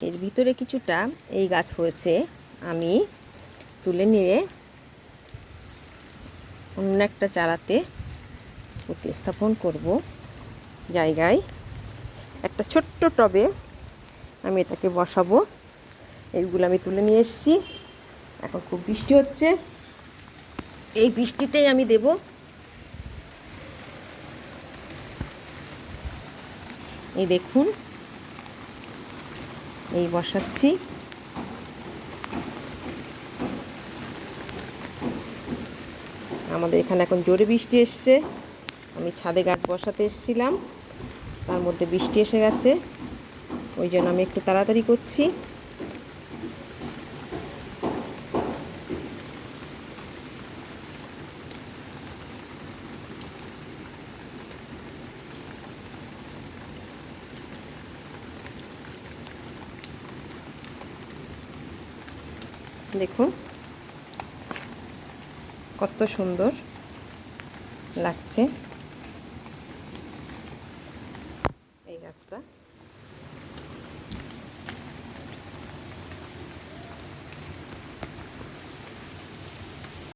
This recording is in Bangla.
এর ভিতরে কিছুটা এই গাছ হয়েছে, আমি তুলে নিয়ে অন্য একটা চারাতে প্রতিস্থাপন করব। জায়গায় একটা ছোট্ট টবে আমি এটাকে বসাবো। এইগুলো আমি তুলে নিয়ে এসেছি। এখন খুব বৃষ্টি হচ্ছে, এই বৃষ্টিতেই আমি দেব। এই দেখুন, এই বসাচ্ছি। আমাদের এখানে এখন জোরে বৃষ্টি এসছে। আমি ছাদে গাছ বসাতে এসেছিলাম, তার মধ্যে বৃষ্টি এসে গেছে, ওই জন্য আমি একটু তাড়াতাড়ি করছি। দেখুন কত সুন্দর লাগছে এই গাছটা।